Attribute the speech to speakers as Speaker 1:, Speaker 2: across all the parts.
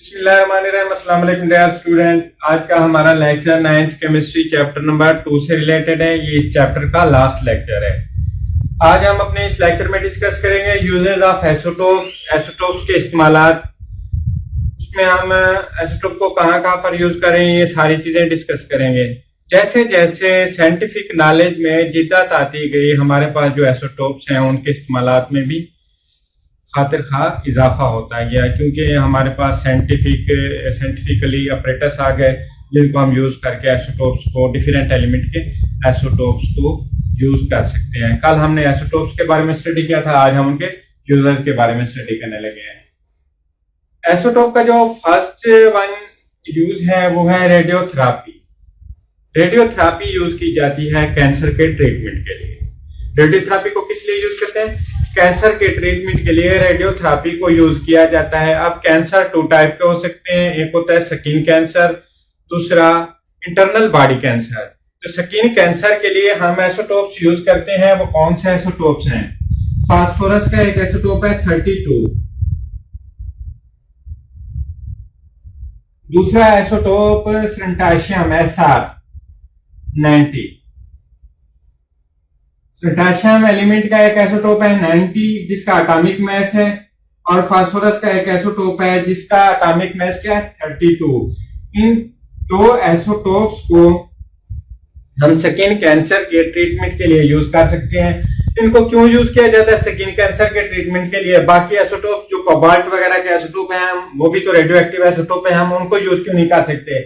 Speaker 1: बिस्मिल्लाहिर्रहमानिर्रहीम। अस्सलाम वालेकुम डियर स्टूडेंट। आज का हमारा lecture 9th chemistry chapter number 2 से रिलेटेड है। ये इस चैप्टर का लास्ट लेक्चर है। आज हम अपने इस लेक्चर में डिस्कस करेंगे यूजेस ऑफ एसोटोप्स, एसोटोप्स के इस्तेमालात, उसमें हम एसोटोप को कहाँ कहाँ पर यूज करें, ये सारी चीजें डिस्कस करेंगे। जैसे जैसे साइंटिफिक नॉलेज में जिद्दत आती गई, हमारे पास जो एसोटोप्स हैं उनके इस्तेमालात में भी खातिर खा इजाफा होता गया, क्योंकि हमारे पास साइंटिफिकली अपरेटस आ गए जिनको हम यूज करके एसोटोप्स को, डिफरेंट एलिमेंट के एसोटोप्स को यूज कर सकते हैं। कल हमने एसोटोप्स के बारे में स्टडी किया था, आज हम उनके यूजर के बारे में स्टडी करने लगे हैं। एसोटोप का जो फर्स्ट वन यूज है वो है रेडियोथेरापी। रेडियोथेरापी यूज की जाती है कैंसर के ट्रीटमेंट के लिए। रेडियोथेरापी को किस लिए यूज करते हैं? कैंसर के ट्रीटमेंट के लिए रेडियोथेरापी को यूज किया जाता है। अब कैंसर 2 टाइप के हो सकते हैं, एक होता है स्किन कैंसर, दूसरा इंटरनल बॉडी कैंसर। तो स्किन कैंसर के लिए हम एसोटोप्स यूज करते हैं। वो कौन से एसोटोप्स हैं? फास्फोरस का एक एसोटोप है 32, दूसरा एसोटोप सेंटाशियम SR 90। पोटेशियम एलिमेंट का एक एसोटोप है 90 जिसका एटॉमिक मास है, और फास्फोरस का एक एसोटोप है जिसका एटॉमिक मास क्या है 32। इन दो एसोटोप्स को हम स्किन कैंसर के ट्रीटमेंट के लिए यूज कर सकते हैं। इनको क्यों यूज किया जाता है स्किन कैंसर के ट्रीटमेंट के लिए? बाकी एसोटोप जो कोबाल्ट वगैरह के एसोटोप हैं, वो भी तो रेडियो एक्टिव एसोटोप है, हम उनको यूज क्यों नहीं कर सकते?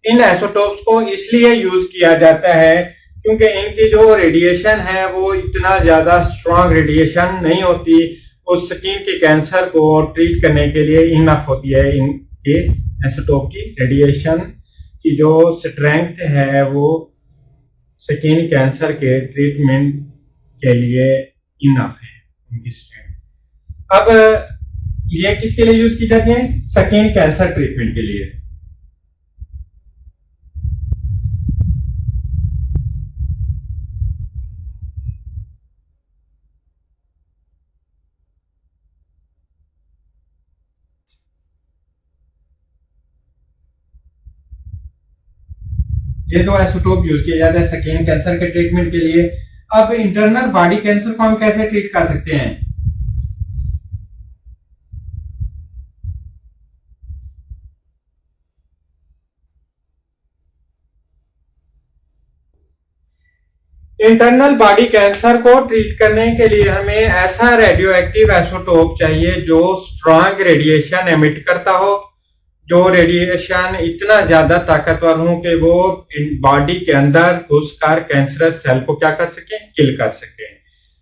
Speaker 1: इन एसोटोप्स को इसलिए यूज किया जाता है क्योंकि इनकी जो रेडिएशन है वो इतना ज्यादा स्ट्रांग रेडिएशन नहीं होती, उस स्किन के कैंसर को ट्रीट करने के लिए इनफ होती है। इनके एसोटोप की रेडिएशन की जो स्ट्रेंथ है वो स्किन कैंसर के ट्रीटमेंट के लिए इनफ है उनकी स्ट्रेंथ। अब ये किसके लिए यूज की जाती है? स्किन कैंसर ट्रीटमेंट के लिए। ये दो एसोटोप यूज किए जाते हैं स्किन कैंसर के ट्रीटमेंट के लिए। अब इंटरनल बॉडी कैंसर को हम कैसे ट्रीट कर सकते हैं? इंटरनल बॉडी कैंसर को ट्रीट करने के लिए हमें ऐसा रेडियो एक्टिव एसोटोप चाहिए जो स्ट्रांग रेडिएशन एमिट करता हो, जो रेडिएशन इतना ज्यादा ताकतवर हो कि वो बॉडी के अंदर घुसकर कैंसरस सेल को क्या कर सके? किल कर सके।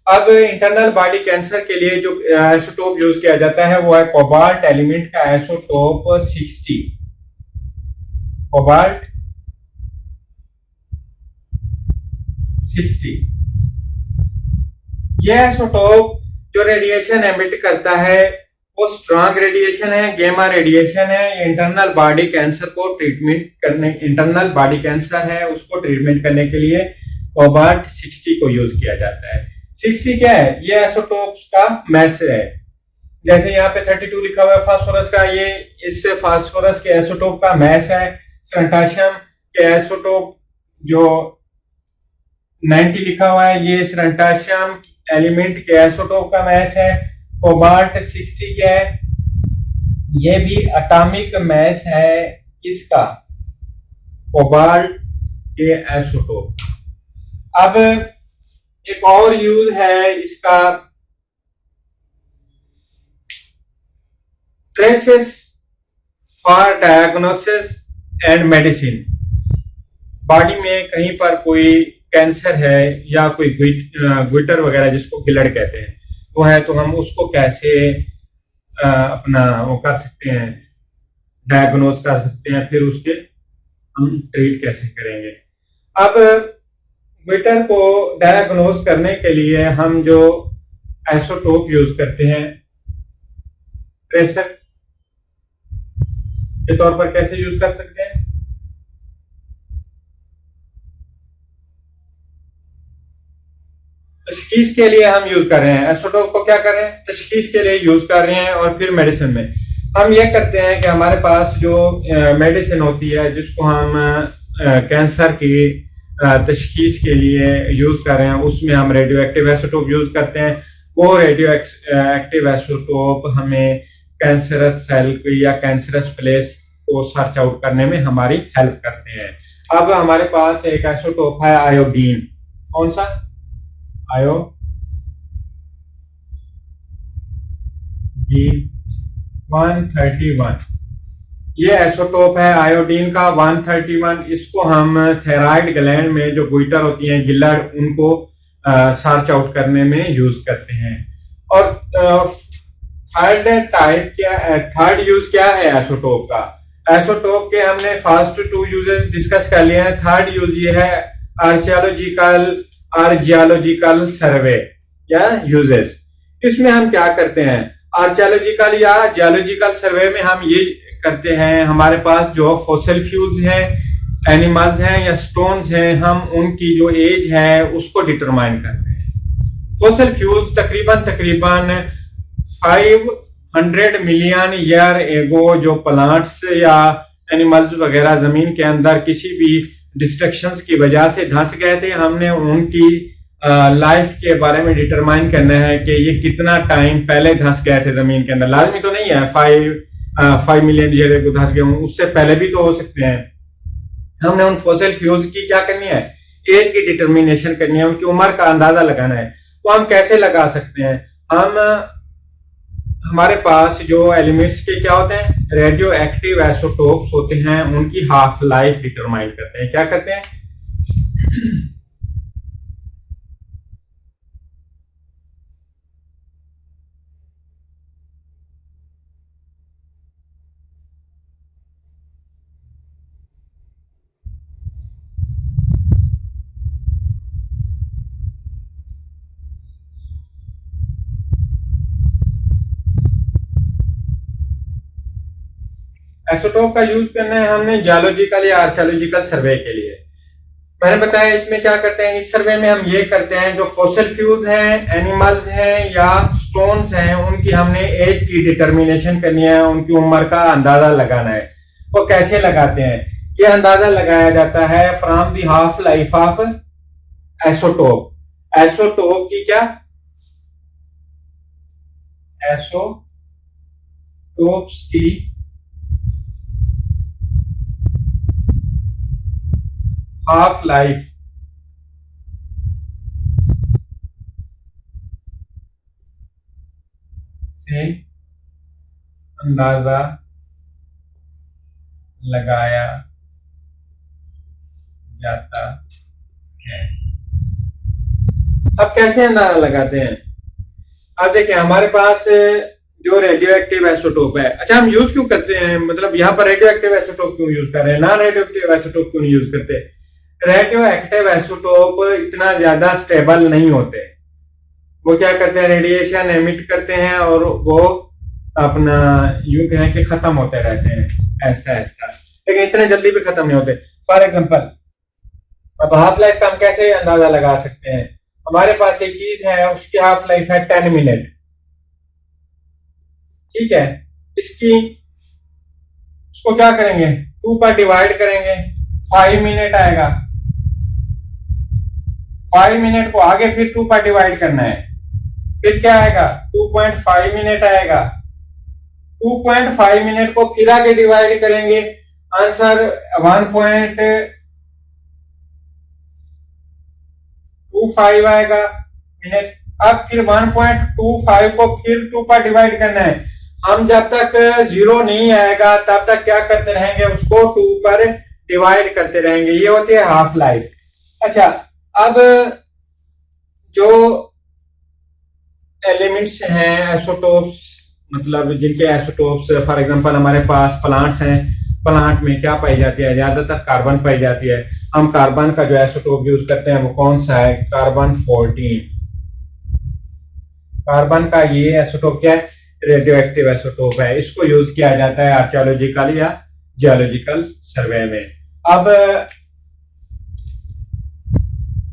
Speaker 1: अब इंटरनल बॉडी कैंसर के लिए जो एसोटोप यूज किया जाता है वो है कोबाल्ट एलिमेंट का एसोटोप 60। कोबाल्ट 60 ये एसोटोप जो रेडिएशन एमिट करता है वो स्ट्रांग रेडिएशन है, गेमा रेडिएशन है। ये इंटरनल बॉडी कैंसर को ट्रीटमेंट करने, इंटरनल बॉडी कैंसर है उसको ट्रीटमेंट करने के लिए कोबाल्ट 60 को यूज किया जाता है। 60 क्या है? ये एसोटोप्स का मैस है। जैसे यहाँ पे 32 लिखा हुआ है फास्फोरस का, ये इससे फास्फोरस के एसोटोप का मैस है। सेंटाशियम के एसोटोप जो 90 लिखा हुआ है, ये सेंटाशियम एलिमेंट के एसोटोप का मैस है। कोबाल्ट 60 क्या है? ये भी एटॉमिक मैस है इसका, कोबाल्ट के एसोटोप। अब एक और यूज है इसका, traces for diagnosis and medicine. Body में कहीं पर कोई कैंसर है या कोई ग्विटर वगैरह जिसको गिलड़ कहते हैं वो है, तो हम उसको कैसे अपना वो कर सकते हैं, डायग्नोज कर सकते हैं, फिर उसके हम ट्रीट कैसे करेंगे। अब ग्विटर को डायग्नोज करने के लिए हम जो एसोटोप यूज करते हैं ट्रेसर के तौर पर कैसे यूज कर सकते हैं? तशखीस के लिए हम यूज कर रहे हैं एसोटोप को, क्या कर रहे हैं? तशखीस के लिए यूज कर रहे हैं, और फिर मेडिसिन में हम ये करते हैं कि हमारे पास जो मेडिसिन होती है जिसको हम कैंसर की तशखीस के लिए यूज कर रहे हैं, उसमें हम रेडियो एक्टिव आइसोटोप यूज करते हैं। वो रेडियो एक्टिव आइसोटोप हमें कैंसरस सेल या कैंसरस प्लेस को सर्च आउट करने में हमारी हेल्प करते हैं। अब हमारे पास एक आइसोटोप है आयोडीन। कौन सा? आयोडीन 131। ये आइसोटोप है आयोडीन का 131। इसको हम थायराइड ग्लैंड में जो गुइटर होती हैं, गिल्लर, उनको सर्च आउट करने में यूज करते हैं। और थर्ड यूज क्या है आइसोटोप का? आइसोटोप के हमने फर्स्ट 2 यूजेस डिस्कस कर लिए हैं। थर्ड यूज ये है आर्जियोलॉजिकल सर्वे या यूजेस। इसमें हम क्या करते हैं? आर्कियोलॉजिकल या जियोलॉजिकल सर्वे में हम ये करते हैं, हमारे पास जो फॉसिल फ्यूल्स हैं, एनिमल्स हैं या स्टोन्स हैं, हम उनकी जो एज है उसको डिटरमाइन करते हैं। फॉसिल फ्यूल्स तकरीबन 500 मिलियन ईयर एगो जो प्लांट्स या एनिमल्स वगैरह जमीन के अंदर किसी भी डिस्ट्रक्शंस की वजह से धंस गए थे, हमने उनकी लाइफ के बारे में डिटरमाइन करना है कि ये कितना टाइम पहले धंस गए थे जमीन के अंदर। लाजमी तो नहीं है 5 मिलियन ईयर को धंस गए, उससे पहले भी तो हो सकते हैं। हमने उन फॉसिल फ्यूल्स की क्या करनी है? एज की डिटर्मिनेशन करनी है, उनकी उम्र का अंदाजा लगाना है। तो हम कैसे लगा सकते हैं? हमारे पास जो एलिमेंट्स के क्या होते हैं, रेडियो एक्टिव आइसोटोप्स होते हैं, उनकी हाफ लाइफ डिटरमाइन करते हैं। क्या करते हैं? आइसोटोप का यूज करना है हमने जियोलॉजिकल या आर्कियोलॉजिकल सर्वे के लिए। मैंने बताया इसमें क्या करते हैं। इस सर्वे में हम ये करते हैं, जो फॉसिल फ्यूल्स हैं, एनिमल्स हैं या स्टोन्स हैं, उनकी हमने एज की डिटर्मिनेशन करनी है, उनकी उम्र का अंदाजा लगाना है। वो कैसे लगाते हैं? ये अंदाजा लगाया जाता है from the half life of isotope. Isotope की क्या? आइसोटोप्स की हाफ लाइफ से अंदाजा लगाया जाता है। अब कैसे अंदाजा लगाते हैं? अब देखिए, हमारे पास जो रेडियो एक्टिव आइसोटोप है, अच्छा हम यूज क्यों करते हैं, मतलब यहाँ पर रेडियो एक्टिव आइसोटोप क्यों यूज कर रहे हैं, नॉन रेडियो एक्टिव आइसोटोप क्यों नहीं यूज करते? रेडियो एक्टिव आइसोटोप इतना ज्यादा स्टेबल नहीं होते। वो क्या करते हैं? रेडिएशन एमिट करते हैं और वो अपना यूं कहें कि खत्म होते रहते हैं ऐसा ऐसा, लेकिन इतने जल्दी भी खत्म नहीं होते। फॉर एग्जाम्पल, अब हाफ लाइफ का हम कैसे अंदाजा लगा सकते हैं? हमारे पास एक चीज है, उसकी हाफ लाइफ है 10 मिनट। ठीक है, इसको क्या करेंगे? 2 पर डिवाइड करेंगे, 5 मिनट आएगा। 5 मिनट को आगे फिर 2 पर डिवाइड करना है, फिर क्या आएगा? 2.5 मिनट आएगा। 2.5 मिनट को फिर आगे डिवाइड करेंगे, आंसर 1.25 आएगा मिनट। अब फिर 1.25 को फिर 2 पर डिवाइड करना है। हम जब तक 0 नहीं आएगा तब तक क्या करते रहेंगे? उसको 2 पर डिवाइड करते रहेंगे। ये होती है हाफ लाइफ। अच्छा, अब जो एलिमेंट्स हैं आइसोटोप्स, मतलब जिनके आइसोटोप्स, फॉर एग्जांपल हमारे पास प्लांट्स हैं, प्लांट में क्या पाई जाती है? ज्यादातर कार्बन पाई जाती है। हम कार्बन का जो आइसोटोप यूज करते हैं वो कौन सा है? कार्बन 14। कार्बन का ये आइसोटोप क्या है? रेडियो एक्टिव आइसोटोप है। इसको यूज किया जाता है आर्कियोलॉजिकल या जियोलॉजिकल सर्वे में। अब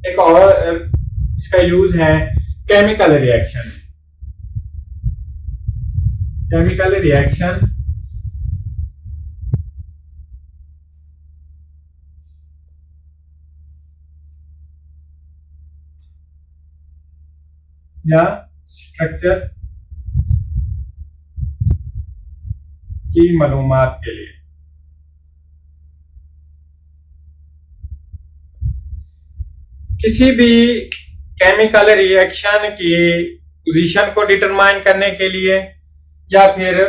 Speaker 1: एक और इसका यूज है केमिकल रिएक्शन। केमिकल रिएक्शन या स्ट्रक्चर की मालूमात के लिए। किसी भी केमिकल रिएक्शन की पोजीशन को डिटरमाइन करने के लिए या फिर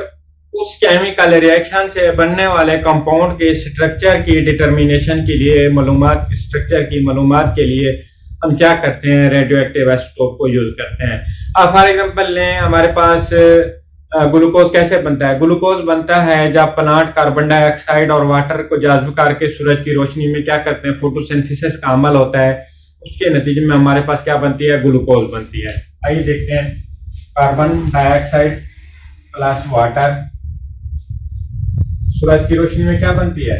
Speaker 1: उस केमिकल रिएक्शन से बनने वाले कंपाउंड के स्ट्रक्चर की डिटरमिनेशन के लिए स्ट्रक्चर की मालूमात के लिए हम क्या करते हैं, रेडियो एक्टिव आइसोटोप को यूज करते हैं। अब फॉर एग्जांपल लें, हमारे पास ग्लूकोज कैसे बनता है। ग्लूकोज बनता है जब प्लांट कार्बन डाइऑक्साइड और वाटर को जज्ब करके सूरज की रोशनी में क्या करते हैं, फोटोसिंथेसिस का अमल होता है, उसके नतीजे में हमारे पास क्या बनती है, ग्लूकोज बनती है। आइए देखते हैं, कार्बन डाइऑक्साइड प्लस वाटर सूरज की रोशनी में क्या बनती है,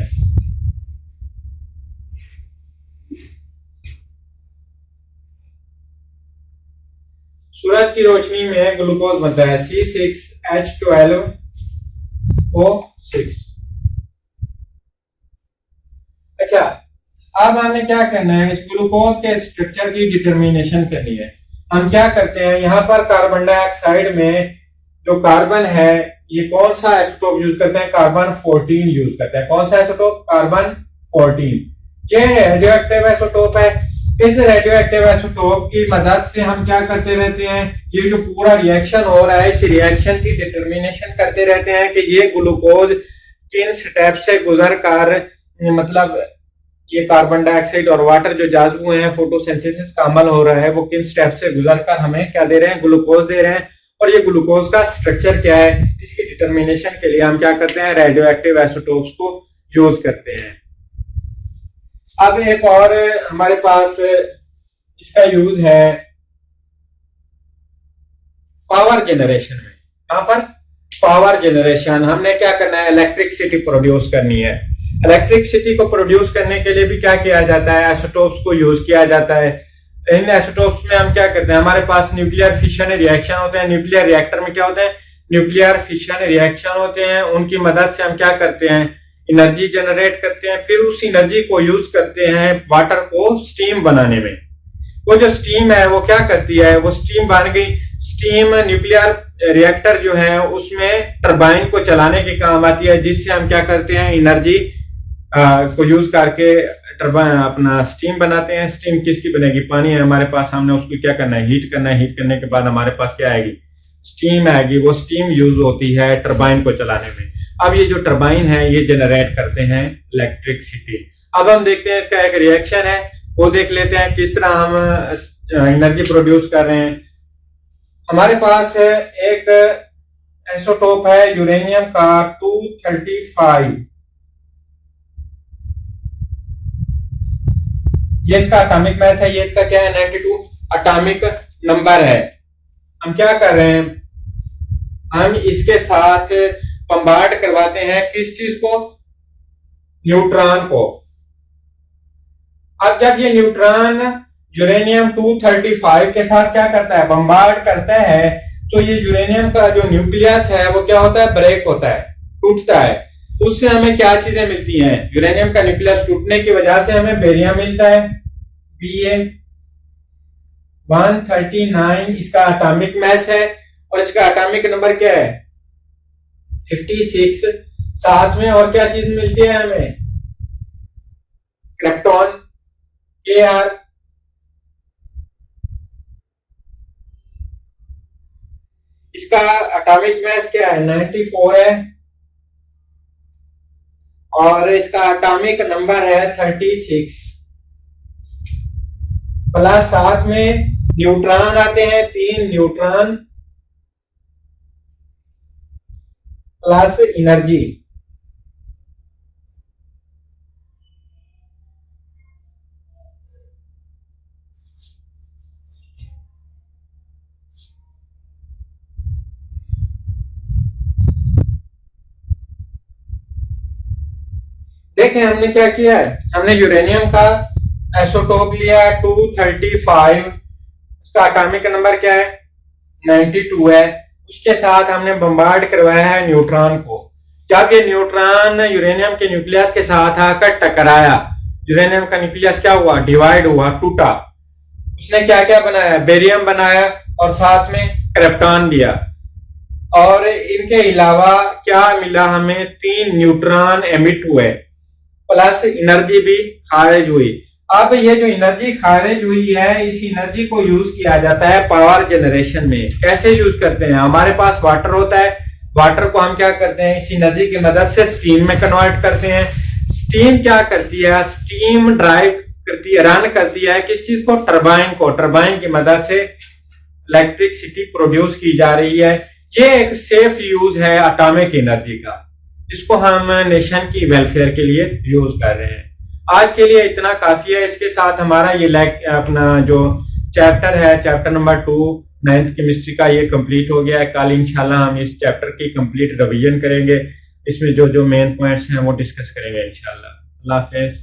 Speaker 1: सूरज की रोशनी में ग्लूकोज बनता है C6H12O6। अच्छा, अब हमें क्या करना है, इस ग्लूकोज के स्ट्रक्चर की डिटरमिनेशन करनी है। हम क्या करते हैं, यहाँ पर कार्बन डाइऑक्साइड में जो कार्बन है, ये कौन सा आइसोटोप यूज करते हैं, कार्बन 14 यूज करते हैं। कौन सा आइसोटोप, कार्बन 14। ये रेडियो एक्टिव आइसोटोप है। इस रेडियो एक्टिव आइसोटोप की मदद से हम क्या करते रहते हैं, ये जो पूरा रिएक्शन हो रहा है, इस रिएक्शन की डिटरमिनेशन करते रहते हैं कि ये ग्लूकोज किन स्टेप से गुजर कर, मतलब ये कार्बन डाइऑक्साइड और वाटर जो जाज़ब हुए हैं, फोटोसिंथेसिस का अमल हो रहा है, वो किन स्टेप से गुजर कर हमें क्या दे रहे हैं, ग्लूकोज दे रहे हैं। और ये ग्लूकोज का स्ट्रक्चर क्या है, इसकी डिटरमिनेशन के लिए हम क्या करते हैं, रेडियो एक्टिव आइसोटोप्स को यूज करते हैं। अब एक और हमारे पास इसका यूज है पावर जनरेशन में। कहां पर, पावर जनरेशन। हमने क्या करना है, इलेक्ट्रिसिटी प्रोड्यूस करनी है। इलेक्ट्रिसिटी को प्रोड्यूस करने के लिए भी क्या किया जाता है, आइसोटोप्स को यूज किया जाता है। इन आइसोटोप्स में हम क्या करते हैं, हमारे पास न्यूक्लियर फिशन रिएक्शन होते हैं। न्यूक्लियर रिएक्टर में क्या होते हैं, न्यूक्लियर फिशन रिएक्शन होते हैं। उनकी मदद से हम क्या करते हैं, एनर्जी जनरेट करते हैं। फिर उस एनर्जी को यूज करते हैं वाटर को स्टीम बनाने में। वो जो स्टीम है वो क्या करती है, वो स्टीम बन गई। स्टीम न्यूक्लियर रिएक्टर जो है उसमें टरबाइन को चलाने के काम आती है, जिससे हम क्या करते हैं, एनर्जी को यूज करके टरबाइन अपना स्टीम बनाते हैं। स्टीम किसकी बनेगी, पानी है हमारे पास, हमने उसको क्या करना है, हीट करना है। हीट करने के बाद हमारे पास क्या आएगी, स्टीम आएगी। वो स्टीम यूज होती है टरबाइन को चलाने में। अब ये जो टरबाइन है ये जनरेट करते हैं इलेक्ट्रिसिटी। अब हम देखते हैं इसका एक रिएक्शन है, वो देख लेते हैं किस तरह हम एनर्जी प्रोड्यूस कर रहे हैं। हमारे पास एक आइसोटोप है यूरेनियम का 235। ये इसका एटॉमिक मास है, ये इसका क्या है, 92 एटॉमिक नंबर है। हम क्या कर रहे हैं, हम इसके साथ बम्बार्ड करवाते हैं किस चीज को, न्यूट्रॉन को। अब जब ये न्यूट्रॉन यूरेनियम 235 के साथ क्या करता है, बम्बार्ड करता है, तो ये यूरेनियम का जो न्यूक्लियस है वो क्या होता है, ब्रेक होता है, टूटता है। उससे हमें क्या चीजें मिलती हैं, यूरेनियम का न्यूक्लियस टूटने की वजह से हमें बेरियम मिलता है, Ba139 इसका एटॉमिक मास है और इसका एटॉमिक नंबर क्या है, 56। साथ में और क्या चीज मिलती है हमें, क्रिप्टॉन Kr। इसका एटॉमिक मास क्या है, 94 है और इसका एटॉमिक नंबर है 36। प्लस साथ में न्यूट्रॉन आते हैं, 3 न्यूट्रॉन प्लस एनर्जी। देखें हमने क्या किया है, हमने यूरेनियम का आइसोटोप लिया 235, उसका एटॉमिक नंबर क्या है, 92 है। उसके साथ हमने बम्बार्ड करवाया है न्यूट्रॉन को। जब ये न्यूट्रॉन यूरेनियम के न्यूक्लियस के साथ आकर टकराया, यूरेनियम का न्यूक्लियस क्या हुआ, डिवाइड हुआ, टूटा। उसने क्या क्या बनाया, बेरियम बनाया और साथ में क्रिप्टॉन दिया, और इनके अलावा क्या मिला हमें, 3 न्यूट्रॉन एमिट हुए, प्लस एनर्जी भी खारिज हुई। अब ये जो एनर्जी खारिज हुई है, इस एनर्जी को यूज किया जाता है पावर जनरेशन में। कैसे यूज करते हैं, हमारे पास वाटर होता है, वाटर को हम क्या करते हैं, इस एनर्जी की मदद से स्टीम में कन्वर्ट करते हैं। स्टीम क्या करती है, स्टीम ड्राइव करती है, रन करती है किस चीज को, टरबाइन को। टरबाइन की मदद से इलेक्ट्रिसिटी प्रोड्यूस की जा रही है। ये एक सेफ यूज है एटॉमिक एनर्जी का, इसको हम नेशन की वेलफेयर के लिए यूज कर रहे हैं। आज के लिए इतना काफी है। इसके साथ हमारा ये अपना जो चैप्टर है, चैप्टर नंबर 2 9th केमिस्ट्री का, ये कंप्लीट हो गया है। कल इंशाल्लाह हम इस चैप्टर की कंप्लीट रिवीजन करेंगे, इसमें जो जो मेन पॉइंट्स हैं वो डिस्कस करेंगे इंशाल्लाह। अल्लाह हाफिज।